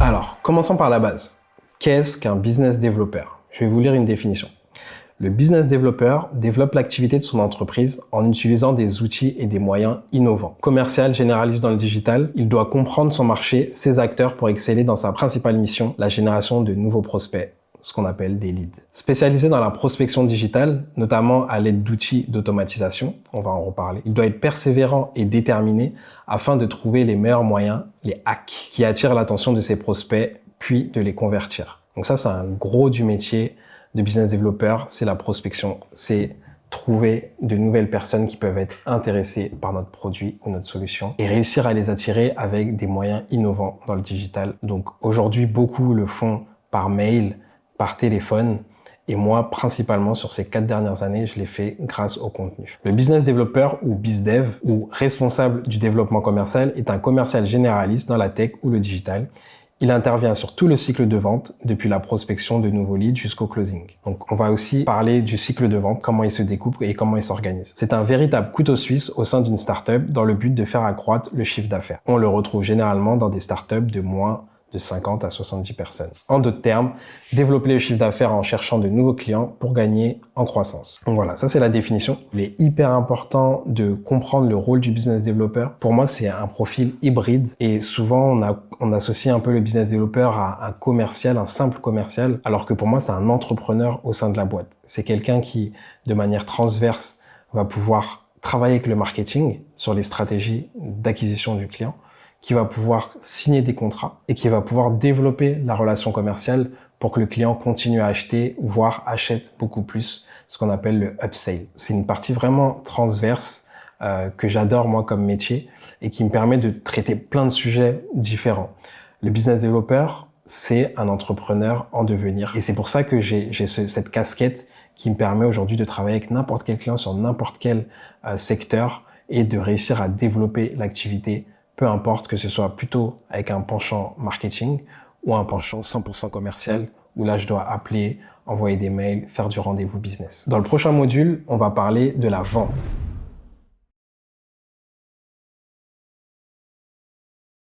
Alors, commençons par la base. Qu'est-ce qu'un business développeur? Je vais vous lire une définition. Le business développeur développe l'activité de son entreprise en utilisant des outils et des moyens innovants. Commercial généraliste dans le digital, il doit comprendre son marché, ses acteurs pour exceller dans sa principale mission, la génération de nouveaux prospects, ce qu'on appelle des leads. Spécialisé dans la prospection digitale, notamment à l'aide d'outils d'automatisation, on va en reparler, il doit être persévérant et déterminé afin de trouver les meilleurs moyens, les hacks, qui attirent l'attention de ses prospects, puis de les convertir. Donc ça, c'est un gros du métier de business développeur, c'est la prospection, c'est trouver de nouvelles personnes qui peuvent être intéressées par notre produit ou notre solution et réussir à les attirer avec des moyens innovants dans le digital. Donc aujourd'hui, beaucoup le font par mail, par téléphone, et moi, principalement sur ces 4 dernières années, je l'ai fait grâce au contenu. Le business développeur ou BizDev ou responsable du développement commercial est un commercial généraliste dans la tech ou le digital. Il intervient sur tout le cycle de vente, depuis la prospection de nouveaux leads jusqu'au closing. Donc, on va aussi parler du cycle de vente, comment il se découpe et comment il s'organise. C'est un véritable couteau suisse au sein d'une startup dans le but de faire accroître le chiffre d'affaires. On le retrouve généralement dans des startups de moins de 50 à 70 personnes. En d'autres termes, développer le chiffre d'affaires en cherchant de nouveaux clients pour gagner en croissance. Donc voilà, ça c'est la définition. Il est hyper important de comprendre le rôle du business développeur. Pour moi, c'est un profil hybride et souvent on associe un peu le business développeur à un commercial, un simple commercial, alors que pour moi, c'est un entrepreneur au sein de la boîte. C'est quelqu'un qui, de manière transverse, va pouvoir travailler avec le marketing sur les stratégies d'acquisition du client, qui va pouvoir signer des contrats et qui va pouvoir développer la relation commerciale pour que le client continue à acheter, voire achète beaucoup plus, ce qu'on appelle le upsell. C'est une partie vraiment transverse que j'adore moi comme métier et qui me permet de traiter plein de sujets différents. Le business développeur, c'est un entrepreneur en devenir et c'est pour ça que j'ai cette casquette qui me permet aujourd'hui de travailler avec n'importe quel client sur n'importe quel secteur et de réussir à développer l'activité, peu importe que ce soit plutôt avec un penchant marketing ou un penchant 100% commercial, où là je dois appeler, envoyer des mails, faire du rendez-vous business. Dans le prochain module, on va parler de la vente.